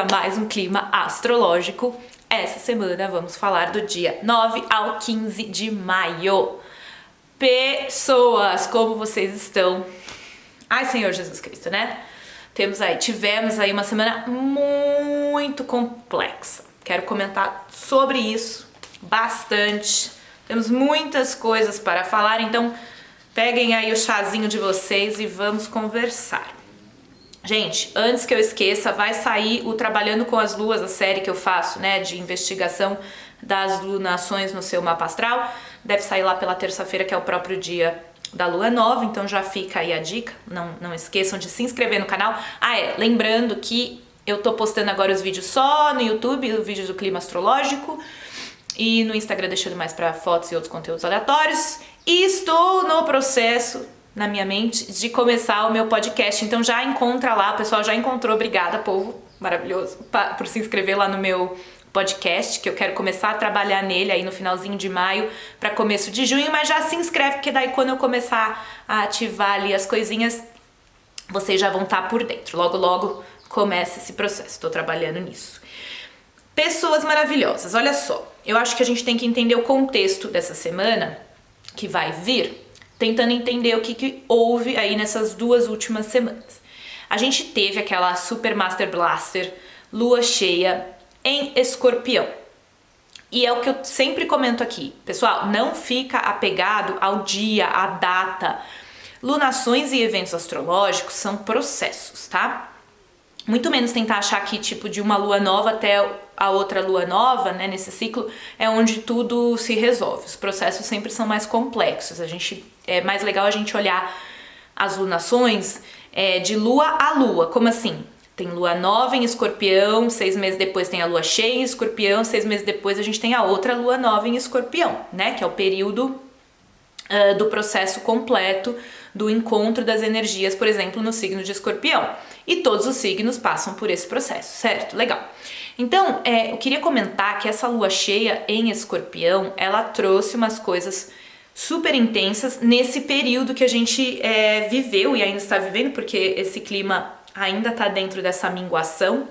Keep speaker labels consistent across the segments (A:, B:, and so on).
A: a mais um clima astrológico. Essa semana vamos falar do dia 9 ao 15 de maio. Pessoas, como vocês estão? Ai, Senhor Jesus Cristo, né? Tivemos aí uma semana muito complexa. Quero comentar sobre isso bastante. Temos muitas coisas para falar, então peguem aí o chazinho de vocês e vamos conversar. Gente, antes que eu esqueça, vai sair o Trabalhando com as Luas, a série que eu faço, né, de investigação das lunações no seu mapa astral. Deve sair lá pela terça-feira, que é o próprio dia da lua nova, então já fica aí a dica. Não esqueçam de se inscrever no canal. Lembrando que eu tô postando agora os vídeos só no YouTube, os vídeos do clima astrológico, e no Instagram deixando mais para fotos e outros conteúdos aleatórios. E estou no processo, na minha mente, de começar o meu podcast, então já encontra lá, o pessoal já encontrou, obrigada, povo maravilhoso, por se inscrever lá no meu podcast, que eu quero começar a trabalhar nele aí no finalzinho de maio para começo de junho, mas já se inscreve, porque daí quando eu começar a ativar ali as coisinhas, vocês já vão estar por dentro, logo começa esse processo, estou trabalhando nisso. Pessoas maravilhosas, olha só, eu acho que a gente tem que entender o contexto dessa semana que vai vir, tentando entender o que houve aí nessas duas últimas semanas. A gente teve aquela Super Master Blaster lua cheia em Escorpião. E é o que eu sempre comento aqui. Pessoal, não fica apegado ao dia, à data. Lunações e eventos astrológicos são processos, tá? Muito menos tentar achar que tipo de uma lua nova até a outra lua nova, né, nesse ciclo, é onde tudo se resolve. Os processos sempre são mais complexos. É mais legal a gente olhar as lunações de lua a lua. Como assim? Tem lua nova em Escorpião, 6 meses depois tem a lua cheia em Escorpião, 6 meses depois a gente tem a outra lua nova em Escorpião, né? Que é o período do processo completo do encontro das energias, por exemplo, no signo de Escorpião. E todos os signos passam por esse processo, certo? Legal. Então, eu queria comentar que essa lua cheia em Escorpião, ela trouxe umas coisas super intensas nesse período que a gente viveu e ainda está vivendo, porque esse clima ainda está dentro dessa minguação.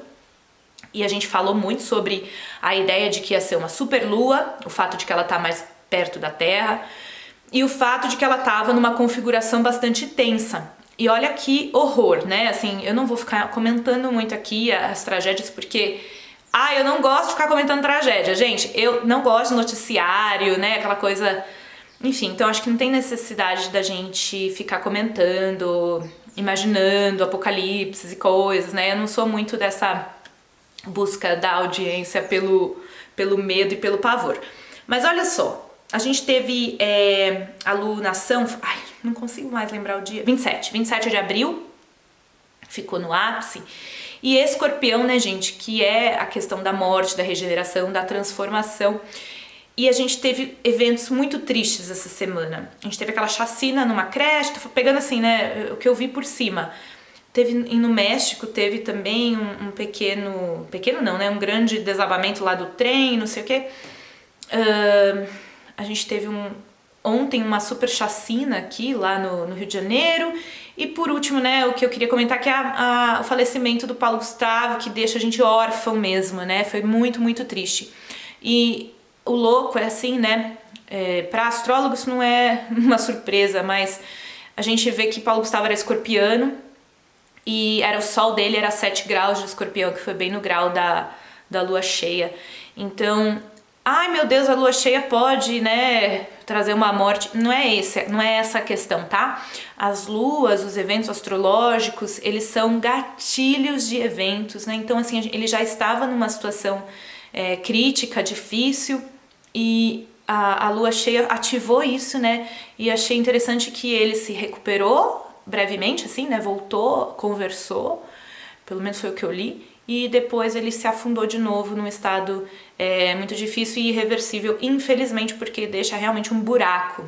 A: E a gente falou muito sobre a ideia de que ia ser uma super lua, o fato de que ela está mais perto da Terra, e o fato de que ela estava numa configuração bastante tensa. E olha que horror, né? Assim, eu não vou ficar comentando muito aqui as tragédias, porque eu não gosto de ficar comentando tragédia, gente. Eu não gosto de noticiário, né? Aquela coisa. Enfim, então acho que não tem necessidade da gente ficar comentando, imaginando apocalipses e coisas, né? Eu não sou muito dessa busca da audiência pelo medo e pelo pavor. Mas olha só. A gente teve a lunação, não consigo mais lembrar o dia, 27 de abril, ficou no ápice. E Escorpião, né, gente, que é a questão da morte, da regeneração, da transformação. E a gente teve eventos muito tristes essa semana. A gente teve aquela chacina numa creche, tô pegando assim, né, o que eu vi por cima. No México teve também um pequeno não, né, um grande desabamento lá do trem, não sei o quê. A gente teve ontem uma super chacina aqui, lá no Rio de Janeiro. E por último, né, o que eu queria comentar que é o falecimento do Paulo Gustavo, que deixa a gente órfão mesmo, né? Foi muito, muito triste. E o louco é assim, né? Para astrólogos não é uma surpresa, mas a gente vê que Paulo Gustavo era escorpiano e o sol dele era 7 graus de Escorpião, que foi bem no grau da lua cheia. Então, ai meu Deus, a lua cheia pode, né, trazer uma morte. Não é essa a questão, tá? As luas, os eventos astrológicos, eles são gatilhos de eventos, né? Então, assim, ele já estava numa situação crítica, difícil, e a lua cheia ativou isso, né? E achei interessante que ele se recuperou brevemente, assim, né? Voltou, conversou, pelo menos foi o que eu li. E depois ele se afundou de novo num estado muito difícil e irreversível, infelizmente, porque deixa realmente um buraco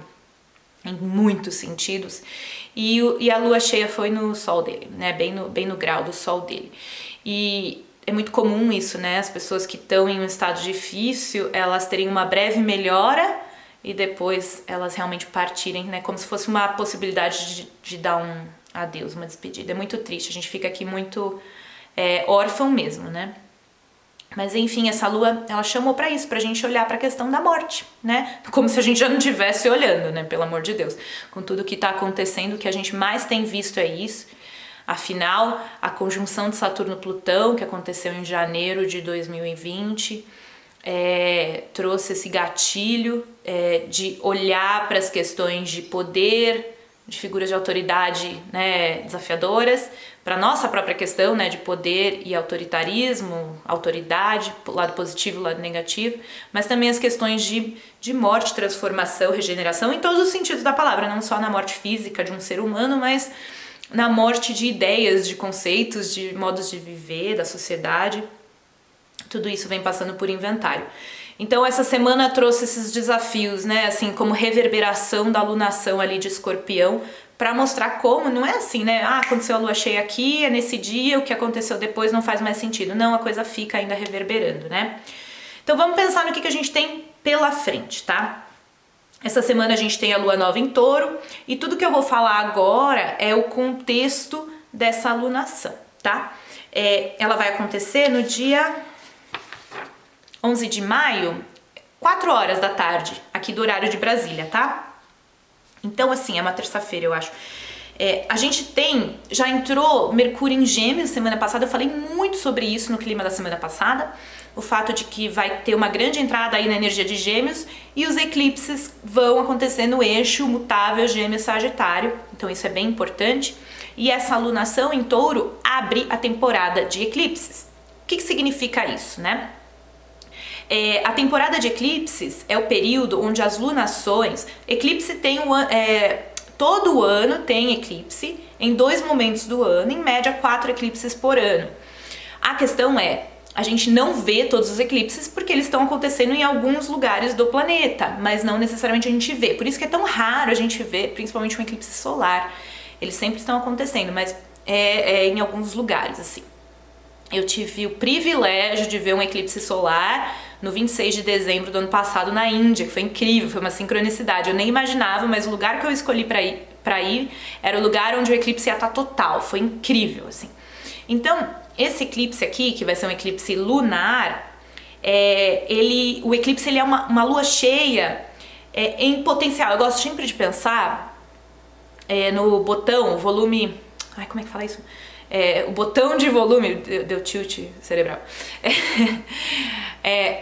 A: em muitos sentidos. E a lua cheia foi no sol dele, né? Bem no grau do sol dele. E é muito comum isso, né? As pessoas que estão em um estado difícil, elas terem uma breve melhora e depois elas realmente partirem, né? Como se fosse uma possibilidade de dar adeus, uma despedida. É muito triste, a gente fica aqui muito órfão mesmo, né? Mas enfim, essa lua, ela chamou pra isso, pra gente olhar pra questão da morte, né? Como se a gente já não estivesse olhando, né? Pelo amor de Deus. Com tudo que tá acontecendo, o que a gente mais tem visto é isso. Afinal, a conjunção de Saturno-Plutão, que aconteceu em janeiro de 2020, trouxe esse gatilho de olhar para as questões de poder, de figuras de autoridade, né, desafiadoras, para nossa própria questão, né, de poder e autoritarismo, autoridade, lado positivo, lado negativo, mas também as questões de morte, transformação, regeneração, em todos os sentidos da palavra, não só na morte física de um ser humano, mas na morte de ideias, de conceitos, de modos de viver, da sociedade. Tudo isso vem passando por inventário. Então essa semana trouxe esses desafios, né, assim, como reverberação da alunação ali de Escorpião, para mostrar como não é assim, né, aconteceu a lua cheia aqui, é nesse dia, o que aconteceu depois não faz mais sentido. Não, a coisa fica ainda reverberando, né? Então vamos pensar no que a gente tem pela frente, tá? Essa semana a gente tem a lua nova em Touro e tudo que eu vou falar agora é o contexto dessa alunação, tá? Ela vai acontecer no dia 11 de maio, 4 horas da tarde, aqui do horário de Brasília, tá? Então, assim, é uma terça-feira, eu acho. A gente já entrou Mercúrio em Gêmeos semana passada, eu falei muito sobre isso no clima da semana passada, o fato de que vai ter uma grande entrada aí na energia de Gêmeos e os eclipses vão acontecer no eixo mutável Gêmeos-Sagitário, então isso é bem importante. E essa alunação em Touro abre a temporada de eclipses. O que significa isso, né? A temporada de eclipses é o período onde as lunações... Eclipse tem todo ano tem eclipse, em 2 momentos do ano, em média 4 eclipses por ano. A questão a gente não vê todos os eclipses porque eles estão acontecendo em alguns lugares do planeta, mas não necessariamente a gente vê. Por isso que é tão raro a gente ver, principalmente um eclipse solar. Eles sempre estão acontecendo, mas em alguns lugares, assim. Eu tive o privilégio de ver um eclipse solar no 26 de dezembro do ano passado na Índia, que foi incrível, foi uma sincronicidade. Eu nem imaginava, mas o lugar que eu escolhi pra ir era o lugar onde o eclipse ia estar total. Foi incrível, assim. Então, esse eclipse aqui, que vai ser um eclipse lunar, o eclipse ele é uma lua cheia em potencial. Eu gosto sempre de pensar no botão, o volume... Ai, como é que fala isso? O botão de volume, deu tilt cerebral.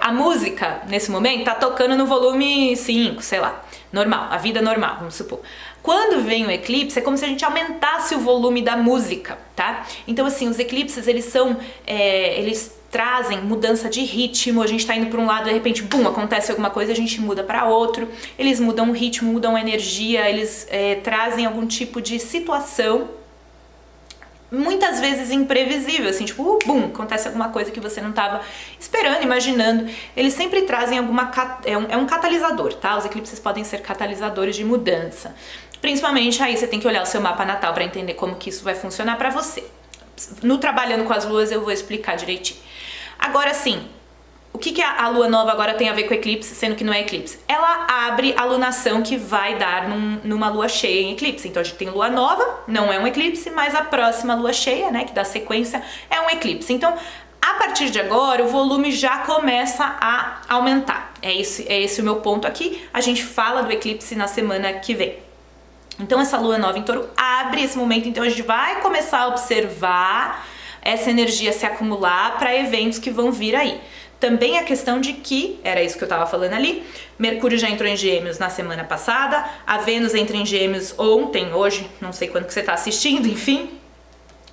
A: A música, nesse momento, tá tocando no volume 5, sei lá, normal, a vida normal, vamos supor. Quando vem o eclipse, é como se a gente aumentasse o volume da música, tá? Então, assim, os eclipses, eles trazem mudança de ritmo, a gente tá indo pra um lado, de repente, bum, acontece alguma coisa, a gente muda pra outro, eles mudam o ritmo, mudam a energia, eles trazem algum tipo de situação muitas vezes imprevisível, assim, tipo, bum, acontece alguma coisa que você não estava esperando, imaginando. Eles sempre trazem um catalisador, tá? Os eclipses podem ser catalisadores de mudança. Principalmente aí você tem que olhar o seu mapa natal para entender como que isso vai funcionar para você. No Trabalhando com as Luas eu vou explicar direitinho. Agora sim, o que a lua nova agora tem a ver com eclipse, sendo que não é eclipse? Ela abre a lunação que vai dar numa lua cheia em eclipse. Então a gente tem lua nova, não é um eclipse, mas a próxima lua cheia, né, que dá sequência, é um eclipse. Então, a partir de agora, o volume já começa a aumentar. É esse o meu ponto aqui. A gente fala do eclipse na semana que vem. Então essa lua nova em Touro abre esse momento, então a gente vai começar a observar essa energia se acumular para eventos que vão vir aí. Também a questão de que, era isso que eu tava falando ali, Mercúrio já entrou em Gêmeos na semana passada, a Vênus entra em Gêmeos ontem, hoje, não sei quando que você tá assistindo, enfim.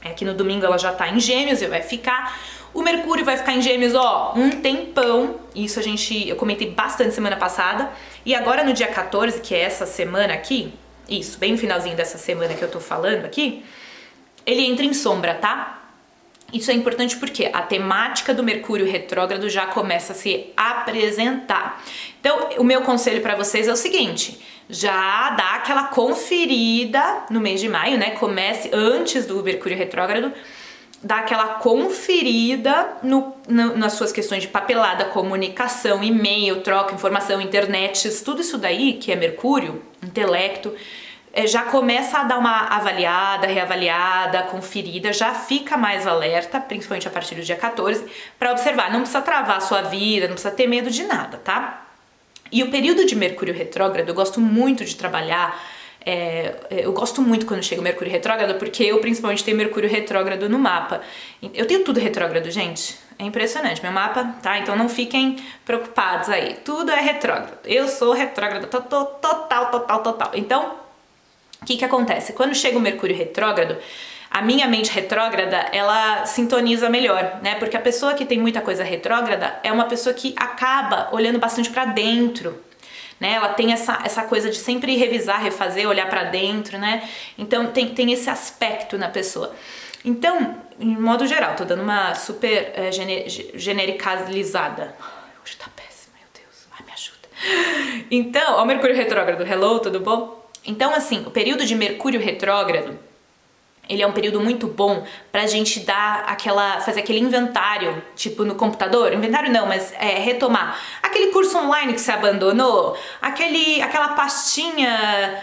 A: Aqui no domingo ela já tá em Gêmeos e vai ficar. O Mercúrio vai ficar em Gêmeos, um tempão. Isso eu comentei bastante semana passada. E agora no dia 14, que é essa semana aqui, isso, bem no finalzinho dessa semana que eu tô falando aqui, ele entra em sombra, tá? Isso é importante porque a temática do Mercúrio retrógrado já começa a se apresentar. Então, o meu conselho para vocês é o seguinte: já dá aquela conferida no mês de maio, né? Comece antes do Mercúrio retrógrado, dá aquela conferida nas suas questões de papelada, comunicação, e-mail, troca, informação, internet, tudo isso daí que é Mercúrio, intelecto. já começa a dar uma avaliada, reavaliada, conferida, já fica mais alerta, principalmente a partir do dia 14, para observar. Não precisa travar a sua vida, não precisa ter medo de nada, tá? E o período de Mercúrio retrógrado, eu gosto muito de trabalhar, eu gosto muito quando chega o Mercúrio retrógrado, porque eu principalmente tenho Mercúrio retrógrado no mapa. Eu tenho tudo retrógrado, gente. É impressionante, meu mapa, tá? Então não fiquem preocupados aí. Tudo é retrógrado. Eu sou retrógrada total. Então, o que acontece? Quando chega o Mercúrio retrógrado, a minha mente retrógrada, ela sintoniza melhor, né? Porque a pessoa que tem muita coisa retrógrada é uma pessoa que acaba olhando bastante pra dentro, né? Ela tem essa coisa de sempre revisar, refazer, olhar pra dentro, né? Então tem esse aspecto na pessoa. Então, em modo geral, tô dando uma super genericalizada. Hoje tá péssimo, meu Deus. Ai, me ajuda. Então, ó, Mercúrio retrógrado. Hello, tudo bom? Então, assim, o período de Mercúrio retrógrado, ele é um período muito bom pra gente fazer aquele inventário, tipo no computador, inventário não, mas retomar aquele curso online que você abandonou, aquela pastinha,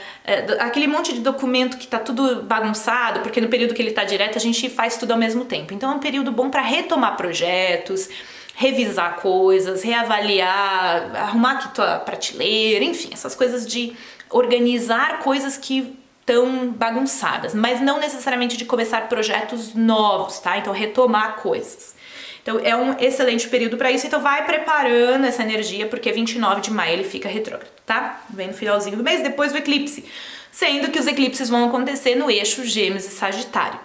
A: aquele monte de documento que tá tudo bagunçado, porque no período que ele tá direto a gente faz tudo ao mesmo tempo. Então é um período bom pra retomar projetos, revisar coisas, reavaliar, arrumar aqui tua prateleira, enfim, essas coisas de organizar coisas que tão bagunçadas, mas não necessariamente de começar projetos novos, tá? Então retomar coisas. Então é um excelente período para isso, então vai preparando essa energia, porque 29 de maio ele fica retrógrado, tá? Vem no finalzinho do mês, depois do eclipse, sendo que os eclipses vão acontecer no eixo Gêmeos e Sagitário.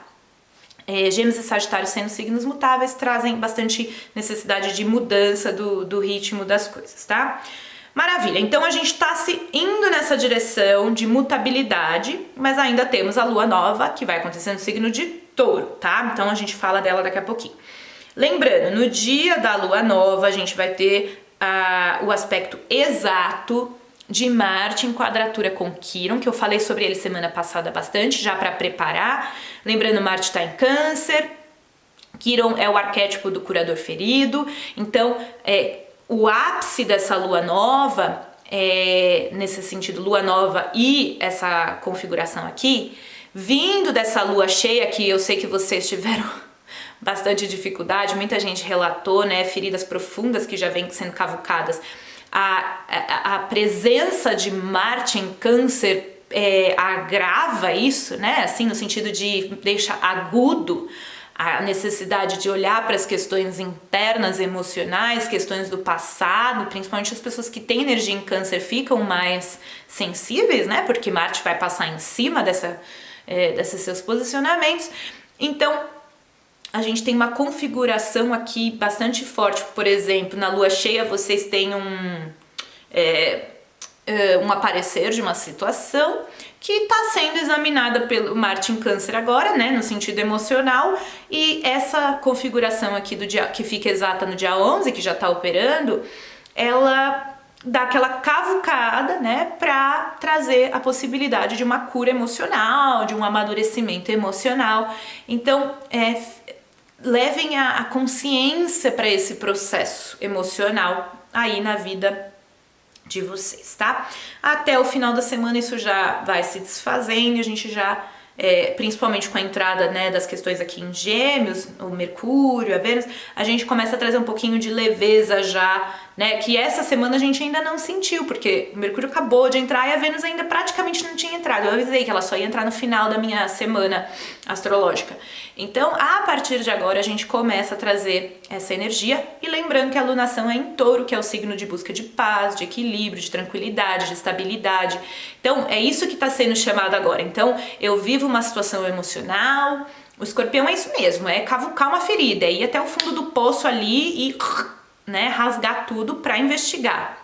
A: Gêmeos e Sagitário, sendo signos mutáveis, trazem bastante necessidade de mudança do ritmo das coisas, tá? Maravilha, então a gente tá se indo nessa direção de mutabilidade, mas ainda temos a lua nova, que vai acontecer no signo de Touro, tá? Então a gente fala dela daqui a pouquinho. Lembrando, no dia da lua nova, a gente vai ter o aspecto exato de Marte em quadratura com Quirón, que eu falei sobre ele semana passada bastante, já para preparar. Lembrando, Marte tá em Câncer, Quirón é o arquétipo do curador ferido, então o ápice dessa lua nova, nesse sentido, lua nova e essa configuração aqui, vindo dessa lua cheia, que eu sei que vocês tiveram bastante dificuldade, muita gente relatou, né, feridas profundas que já vêm sendo cavucadas. A presença de Marte em Câncer agrava isso, né, assim, no sentido de deixar agudo a necessidade de olhar para as questões internas, emocionais, questões do passado, principalmente as pessoas que têm energia em Câncer ficam mais sensíveis, né? Porque Marte vai passar em cima desses seus posicionamentos. Então, a gente tem uma configuração aqui bastante forte. Por exemplo, na lua cheia vocês têm um aparecer de uma situação que está sendo examinada pelo Marte em Câncer agora, né, no sentido emocional, e essa configuração aqui do dia, que fica exata no dia 11, que já está operando, ela dá aquela cavucada, né, para trazer a possibilidade de uma cura emocional, de um amadurecimento emocional. Então, levem a consciência para esse processo emocional aí na vida de vocês, tá? Até o final da semana isso já vai se desfazendo e a gente já, principalmente com a entrada, né, das questões aqui em Gêmeos, o Mercúrio, a Vênus, a gente começa a trazer um pouquinho de leveza já, né, que essa semana a gente ainda não sentiu, porque o Mercúrio acabou de entrar e a Vênus ainda praticamente não tinha entrado. Eu avisei que ela só ia entrar no final da minha semana astrológica. Então, a partir de agora, a gente começa a trazer essa energia, e lembrando que a lunação é em Touro, que é o signo de busca de paz, de equilíbrio, de tranquilidade, de estabilidade. Então, é isso que está sendo chamado agora. Então, eu vivo uma situação emocional, o Escorpião é isso mesmo, é cavucar uma ferida, é ir até o fundo do poço ali e, né, rasgar tudo para investigar.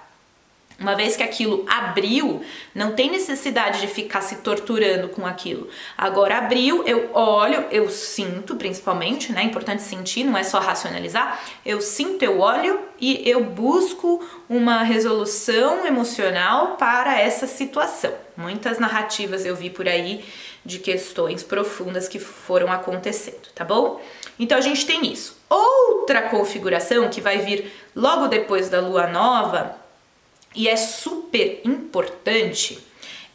A: Uma vez que aquilo abriu, não tem necessidade de ficar se torturando com aquilo. Agora abriu, eu olho, eu sinto principalmente, né? É importante sentir, não é só racionalizar. Eu sinto, eu olho e eu busco uma resolução emocional para essa situação. Muitas narrativas eu vi por aí de questões profundas que foram acontecendo, tá bom? Então a gente tem isso. Outra configuração que vai vir logo depois da lua nova, e é super importante,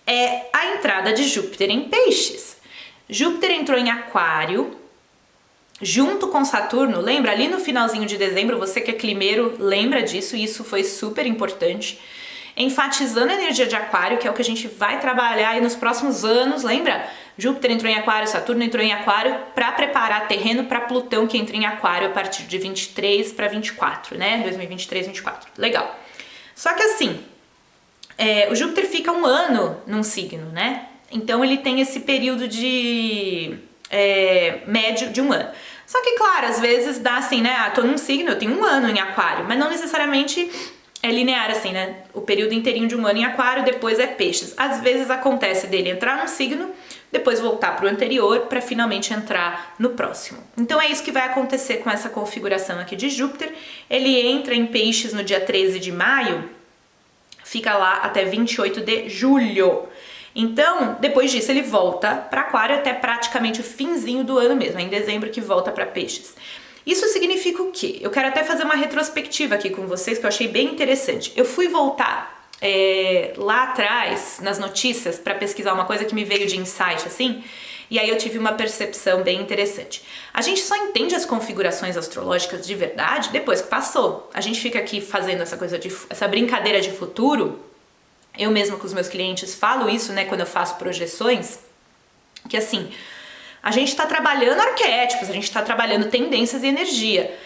A: é a entrada de Júpiter em Peixes. Júpiter entrou em Aquário, junto com Saturno, lembra? Ali no finalzinho de dezembro, você que é climeiro lembra disso, e isso foi super importante. Enfatizando a energia de Aquário, que é o que a gente vai trabalhar aí nos próximos anos, lembra? Júpiter entrou em Aquário, Saturno entrou em Aquário para preparar terreno para Plutão, que entra em Aquário a partir de 23 para 24, né? 2023, 24. Legal. Só que assim, o Júpiter fica um ano num signo, né? Então ele tem esse período de médio de um ano. Só que, claro, às vezes dá assim, né? Tô num signo, eu tenho um ano em Aquário, mas não necessariamente é linear assim, né? O período inteirinho de um ano em Aquário, depois é Peixes. Às vezes acontece dele entrar num signo, depois voltar para o anterior para finalmente entrar no próximo. Então é isso que vai acontecer com essa configuração aqui de Júpiter. Ele entra em Peixes no dia 13 de maio, fica lá até 28 de julho. Então, depois disso ele volta para Aquário até praticamente o finzinho do ano mesmo, é em dezembro que volta para Peixes. Isso significa o quê? Eu quero até fazer uma retrospectiva aqui com vocês que eu achei bem interessante. Eu fui voltar lá atrás nas notícias para pesquisar uma coisa que me veio de insight assim, e aí eu tive uma percepção bem interessante. A gente só entende as configurações astrológicas de verdade depois que passou. A gente fica aqui fazendo essa brincadeira de futuro. Eu mesma com os meus clientes falo isso, né, quando eu faço projeções, que assim, a gente está trabalhando arquétipos, a gente está trabalhando tendências e energia.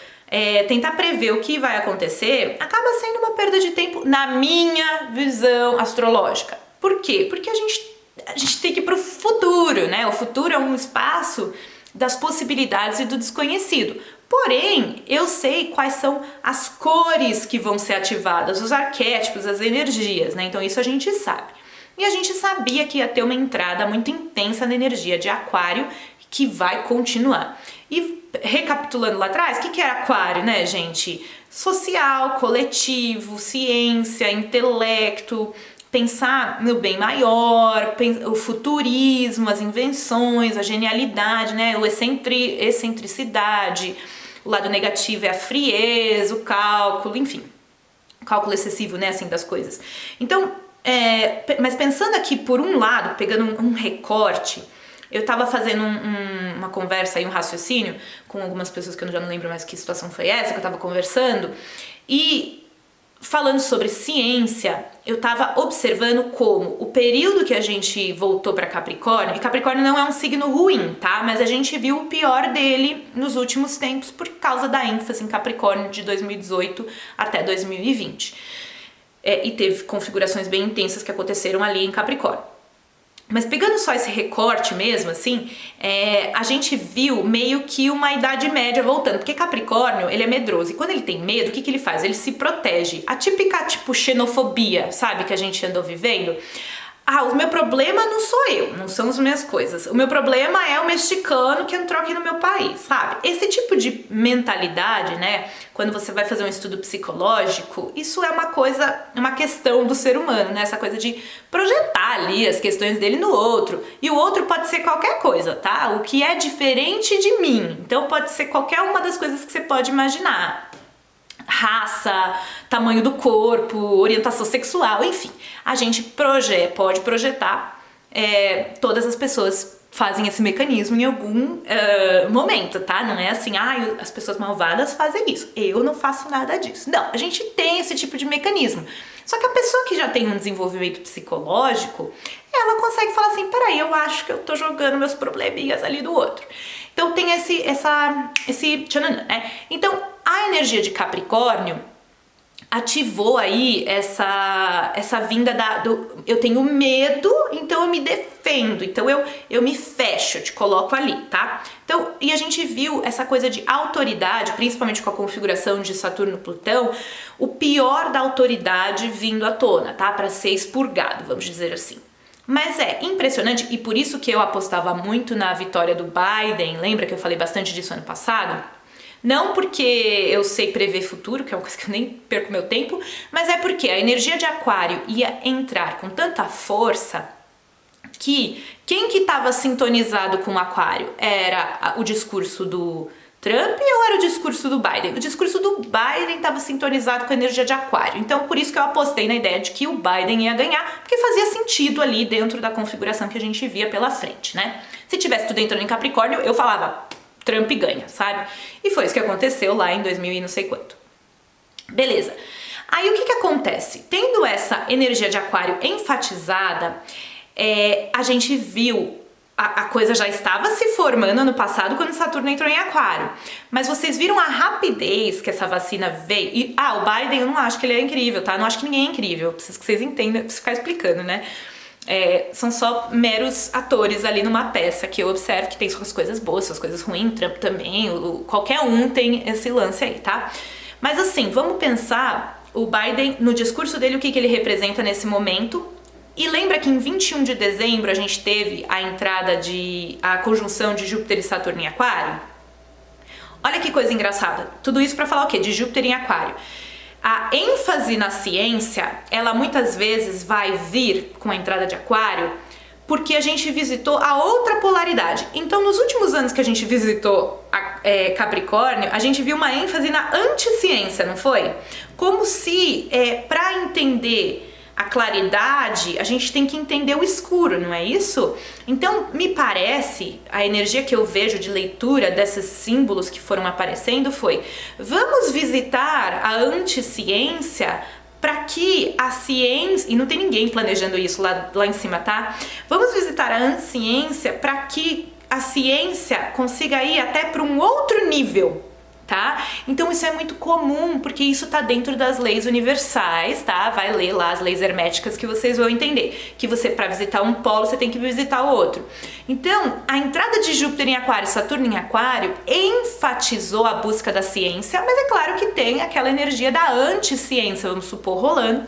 A: Tentar prever o que vai acontecer acaba sendo uma perda de tempo na minha visão astrológica. Por quê? Porque a gente tem que ir para o futuro, né? O futuro é um espaço das possibilidades e do desconhecido. Porém, eu sei quais são as cores que vão ser ativadas, os arquétipos, as energias, né? Então isso a gente sabe. E a gente sabia que ia ter uma entrada muito intensa na energia de Aquário, que vai continuar. E recapitulando lá atrás, o que era Aquário, né, gente? Social, coletivo, ciência, intelecto, pensar no bem maior, o futurismo, as invenções, a genialidade, né, excentricidade. O lado negativo é a frieza, o cálculo, enfim, o cálculo excessivo, né, assim, das coisas. Então, mas pensando aqui por um lado, pegando um recorte, eu tava fazendo uma conversa e um raciocínio com algumas pessoas que eu já não lembro mais que situação foi essa, que eu tava conversando, e falando sobre ciência, eu tava observando como o período que a gente voltou para Capricórnio, e Capricórnio não é um signo ruim, tá? Mas a gente viu o pior dele nos últimos tempos por causa da ênfase em Capricórnio de 2018 até 2020. E teve configurações bem intensas que aconteceram ali em Capricórnio. Mas pegando só esse recorte mesmo, assim, a gente viu meio que uma idade média voltando, porque Capricórnio, ele é medroso, e quando ele tem medo, o que ele faz? Ele se protege. A típica, tipo, xenofobia, sabe, que a gente andou vivendo. O meu problema não sou eu, não são as minhas coisas. O meu problema é o mexicano que entrou aqui no meu país, sabe? Esse tipo de mentalidade, né? Quando você vai fazer um estudo psicológico, isso é uma questão do ser humano, né? Essa coisa de projetar ali as questões dele no outro. E o outro pode ser qualquer coisa, tá? O que é diferente de mim. Então pode ser qualquer uma das coisas que você pode imaginar. Raça, tamanho do corpo, orientação sexual, enfim. A gente pode projetar, todas as pessoas fazem esse mecanismo em algum momento, tá? Não é assim, as pessoas malvadas fazem isso, eu não faço nada disso. Não, a gente tem esse tipo de mecanismo. Só que a pessoa que já tem um desenvolvimento psicológico, ela consegue falar assim, peraí, eu acho que eu tô jogando meus probleminhas ali do outro. Então tem esse né? Então a energia de Capricórnio ativou aí essa vinda eu tenho medo, então eu me defendo, então eu me fecho, eu te coloco ali, tá? Então, e a gente viu essa coisa de autoridade, principalmente com a configuração de Saturno-Plutão, o pior da autoridade vindo à tona, tá? Para ser expurgado, vamos dizer assim. Mas é impressionante, e por isso que eu apostava muito na vitória do Biden, lembra que eu falei bastante disso ano passado? Não porque eu sei prever futuro, que é uma coisa que eu nem perco meu tempo, mas é porque a energia de Aquário ia entrar com tanta força que quem que estava sintonizado com o Aquário era o discurso do Trump ou era o discurso do Biden? O discurso do Biden estava sintonizado com a energia de Aquário. Então, por isso que eu apostei na ideia de que o Biden ia ganhar, porque fazia sentido ali dentro da configuração que a gente via pela frente, né? Se tivesse tudo entrando em Capricórnio, eu falava, Trump ganha, sabe? E foi isso que aconteceu lá em 2000 e não sei quanto. Beleza. Aí o que acontece? Tendo essa energia de Aquário enfatizada, a gente viu a coisa já estava se formando ano passado quando Saturno entrou em Aquário. Mas vocês viram a rapidez que essa vacina veio? E, o Biden, eu não acho que ele é incrível, tá? Eu não acho que ninguém é incrível. Preciso que vocês entendam, preciso ficar explicando, né? São só meros atores ali numa peça que eu observo que tem suas coisas boas, suas coisas ruins, Trump também, qualquer um tem esse lance aí, tá? Mas assim, vamos pensar o Biden, no discurso dele, o que ele representa nesse momento. E lembra que em 21 de dezembro a gente teve a conjunção de Júpiter e Saturno em Aquário? Olha que coisa engraçada. Tudo isso para falar o quê? De Júpiter em Aquário. A ênfase na ciência, ela muitas vezes vai vir com a entrada de Aquário porque a gente visitou a outra polaridade. Então, nos últimos anos que a gente visitou Capricórnio, a gente viu uma ênfase na anticiência, não foi? Como se, para entender a claridade, a gente tem que entender o escuro, não é isso? Então, me parece, a energia que eu vejo de leitura desses símbolos que foram aparecendo foi: vamos visitar a anticiência para que a ciência, e não tem ninguém planejando isso lá em cima, tá? Vamos visitar a anticiência para que a ciência consiga ir até para um outro nível, tá? Então isso é muito comum, porque isso tá dentro das leis universais, tá? Vai ler lá as leis herméticas que vocês vão entender, que você, para visitar um polo, você tem que visitar o outro. Então, a entrada de Júpiter em Aquário, Saturno em Aquário, enfatizou a busca da ciência, mas é claro que tem aquela energia da anti-ciência, vamos supor, rolando.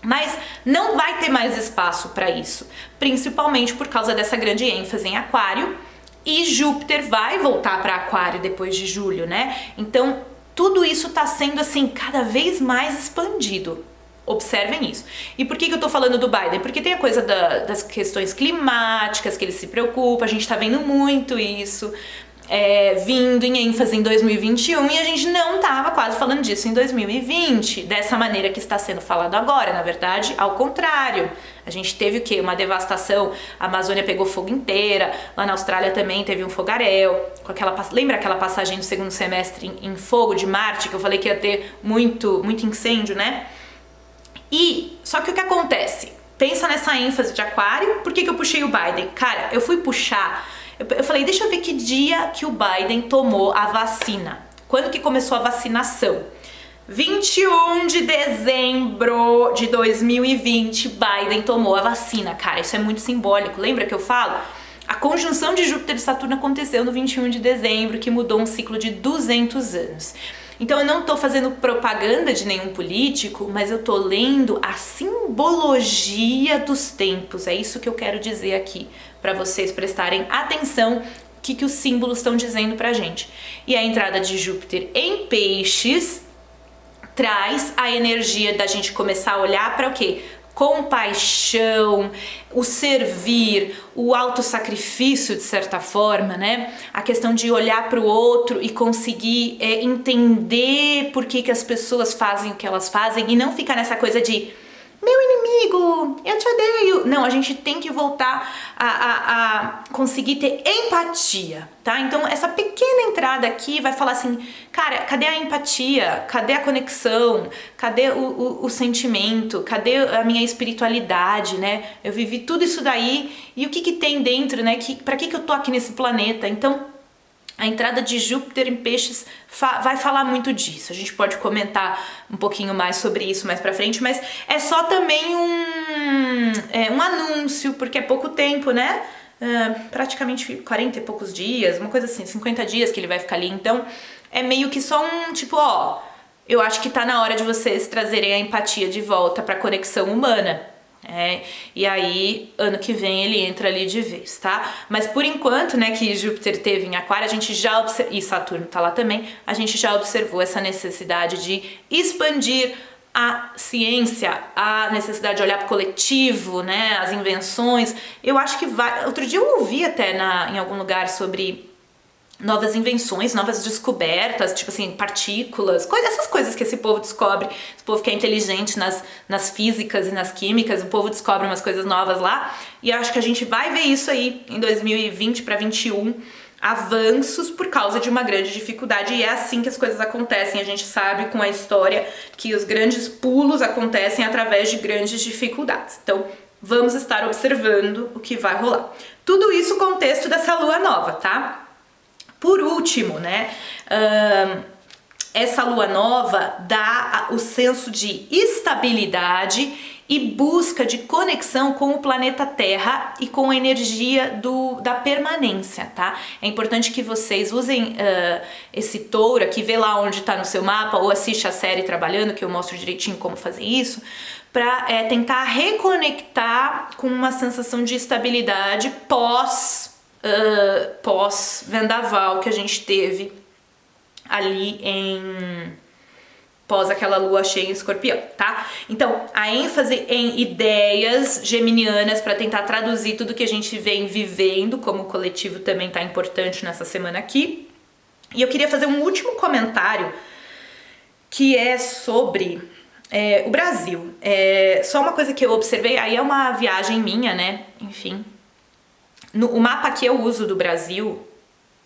A: Mas não vai ter mais espaço para isso, principalmente por causa dessa grande ênfase em Aquário. E Júpiter vai voltar para Aquário depois de julho, né? Então, tudo isso tá sendo, assim, cada vez mais expandido. Observem isso. E por que eu tô falando do Biden? Porque tem a coisa das questões climáticas, que ele se preocupa, a gente tá vendo muito isso, vindo em ênfase em 2021, e a gente não tava quase falando disso em 2020, dessa maneira que está sendo falado agora. Na verdade, ao contrário. A gente teve o quê? Uma devastação, a Amazônia pegou fogo inteira, lá na Austrália também teve um fogaréu, lembra aquela passagem do segundo semestre em fogo de Marte, que eu falei que ia ter muito incêndio, né? E, só que o que acontece? Pensa nessa ênfase de Aquário. Por que eu puxei o Biden? Cara, eu fui puxar, eu falei, deixa eu ver que dia que o Biden tomou a vacina. Quando que começou a vacinação? 21 de dezembro de 2020, Biden tomou a vacina. Cara, isso é muito simbólico. Lembra que eu falo? A conjunção de Júpiter e Saturno aconteceu no 21 de dezembro, que mudou um ciclo de 200 anos. Então eu não tô fazendo propaganda de nenhum político, mas eu tô lendo a simbologia dos tempos. É isso que eu quero dizer aqui, para vocês prestarem atenção o que os símbolos estão dizendo pra gente. E a entrada de Júpiter em Peixes traz a energia da gente começar a olhar para o quê? Compaixão, o servir, o autossacrifício de certa forma, né? A questão de olhar para o outro e conseguir entender por que as pessoas fazem o que elas fazem e não ficar nessa coisa de meu inimigo, eu te odeio. Não, a gente tem que voltar a conseguir ter empatia, tá? Então essa pequena entrada aqui vai falar assim, cara, cadê a empatia? Cadê a conexão? Cadê o sentimento? Cadê a minha espiritualidade, né? Eu vivi tudo isso daí e o que tem dentro, né? Pra que eu tô aqui nesse planeta? Então, a entrada de Júpiter em Peixes vai falar muito disso. A gente pode comentar um pouquinho mais sobre isso mais pra frente, mas é só também um anúncio, porque é pouco tempo, né? Praticamente 40 e poucos dias, uma coisa assim, 50 dias que ele vai ficar ali. Então, é meio que só um tipo, eu acho que tá na hora de vocês trazerem a empatia de volta pra conexão humana. E aí, ano que vem ele entra ali de vez, tá? Mas por enquanto, né, que Júpiter teve em Aquário, a gente já e Saturno tá lá também, a gente já observou essa necessidade de expandir a ciência, a necessidade de olhar pro coletivo, né, as invenções. Eu acho que outro dia eu ouvi até em algum lugar sobre novas invenções, novas descobertas, tipo assim, partículas, essas coisas que esse povo descobre, esse povo que é inteligente nas físicas e nas químicas, o povo descobre umas coisas novas lá, e eu acho que a gente vai ver isso aí em 2020 para 2021, avanços por causa de uma grande dificuldade, e é assim que as coisas acontecem. A gente sabe com a história que os grandes pulos acontecem através de grandes dificuldades. Então, vamos estar observando o que vai rolar. Tudo isso no contexto dessa lua nova, tá? Por último, né, essa lua nova dá o senso de estabilidade e busca de conexão com o planeta Terra e com a energia da permanência, tá? É importante que vocês usem esse touro aqui, vê lá onde tá no seu mapa, ou assiste a série Trabalhando, que eu mostro direitinho como fazer isso, para tentar reconectar com uma sensação de estabilidade pós-vendaval que a gente teve ali pós aquela lua cheia em Escorpião, tá? Então, a ênfase em ideias geminianas para tentar traduzir tudo que a gente vem vivendo como coletivo também tá importante nessa semana aqui. E eu queria fazer um último comentário que é sobre o Brasil. Só uma coisa que eu observei, aí é uma viagem minha, né? Enfim. O mapa que eu uso do Brasil,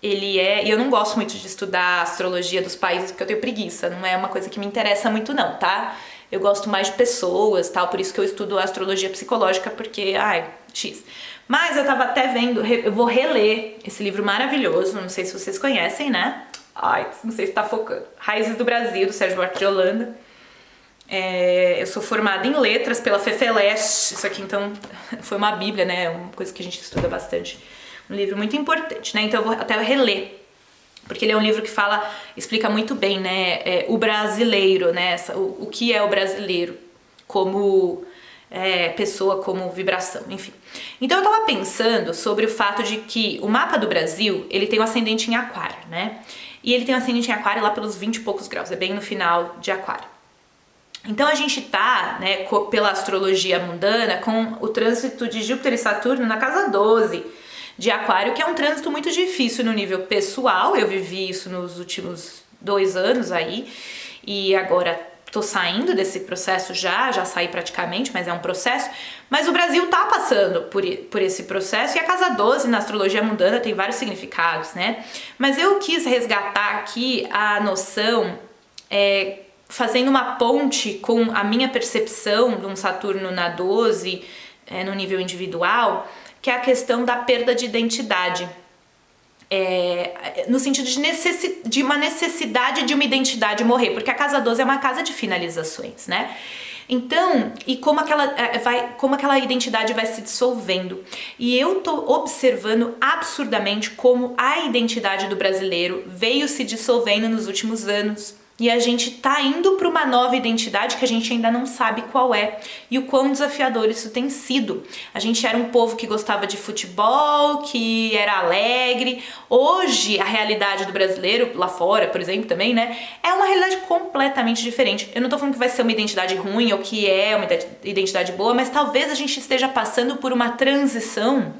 A: e eu não gosto muito de estudar a astrologia dos países porque eu tenho preguiça, não é uma coisa que me interessa muito não, tá? Eu gosto mais de pessoas, tal, por isso que eu estudo a astrologia psicológica, porque, X. Mas eu tava até vendo, eu vou reler esse livro maravilhoso, não sei se vocês conhecem, né? Não sei se tá focando. Raízes do Brasil, do Sérgio Buarque de Holanda. Eu sou formada em letras pela FEFELESH, isso aqui então foi uma bíblia, né, uma coisa que a gente estuda bastante, um livro muito importante, né, então eu vou até reler, porque ele é um livro que explica muito bem, né, o brasileiro, né, o que é o brasileiro como pessoa, como vibração, enfim. Então eu tava pensando sobre o fato de que o mapa do Brasil, ele tem um ascendente em Aquário, né, e ele tem um ascendente em Aquário lá pelos 20 e poucos graus, é bem no final de Aquário. Então a gente tá, né, pela astrologia mundana, com o trânsito de Júpiter e Saturno na casa 12 de Aquário, que é um trânsito muito difícil no nível pessoal. Eu vivi isso nos últimos 2 anos aí, e agora tô saindo desse processo já saí praticamente, mas é um processo. Mas o Brasil tá passando por esse processo, e a casa 12 na astrologia mundana tem vários significados, né? Mas eu quis resgatar aqui a noção, fazendo uma ponte com a minha percepção de um Saturno na 12, no nível individual, que é a questão da perda de identidade. No sentido de uma necessidade de uma identidade morrer, porque a casa 12 é uma casa de finalizações, né? Então, e como aquela identidade vai se dissolvendo. E eu tô observando absurdamente como a identidade do brasileiro veio se dissolvendo nos últimos anos. E a gente tá indo para uma nova identidade que a gente ainda não sabe qual é, e o quão desafiador isso tem sido. A gente era um povo que gostava de futebol, que era alegre. Hoje, a realidade do brasileiro, lá fora, por exemplo, também, né, é uma realidade completamente diferente. Eu não tô falando que vai ser uma identidade ruim ou que é uma identidade boa, mas talvez a gente esteja passando por uma transição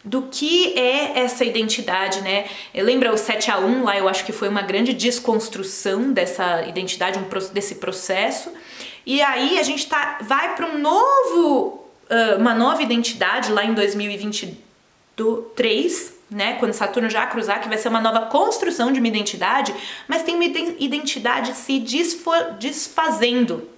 A: do que é essa identidade, né? Lembra o 7-1 lá, eu acho que foi uma grande desconstrução dessa identidade, desse processo. E aí a gente vai para uma nova identidade lá em 2023, né? Quando Saturno já cruzar, que vai ser uma nova construção de uma identidade, mas tem uma identidade se desfazendo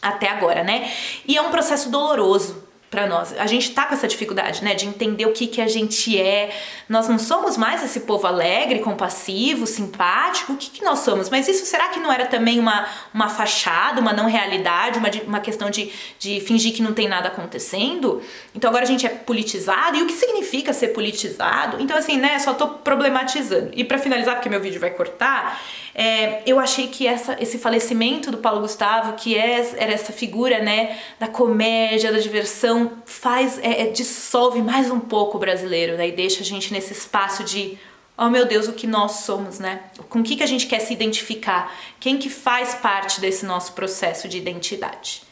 A: até agora, né? E é um processo doloroso para nós. A gente tá com essa dificuldade, né, de entender o que a gente é. Nós não somos mais esse povo alegre, compassivo, simpático. O que nós somos? Mas isso, será que não era também uma fachada, uma não realidade, uma questão de fingir que não tem nada acontecendo? Então agora a gente é politizado. E o que significa ser politizado? Então assim, né, só tô problematizando. E para finalizar, porque meu vídeo vai cortar, eu achei que esse falecimento do Paulo Gustavo, que era essa figura, né, da comédia, da diversão, dissolve mais um pouco o brasileiro, né, e deixa a gente nesse espaço de, oh meu Deus, o que nós somos, né? Com o que a gente quer se identificar? Quem que faz parte desse nosso processo de identidade?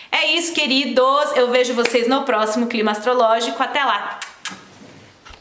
A: É isso, queridos! Eu vejo vocês no próximo Clima Astrológico. Até lá!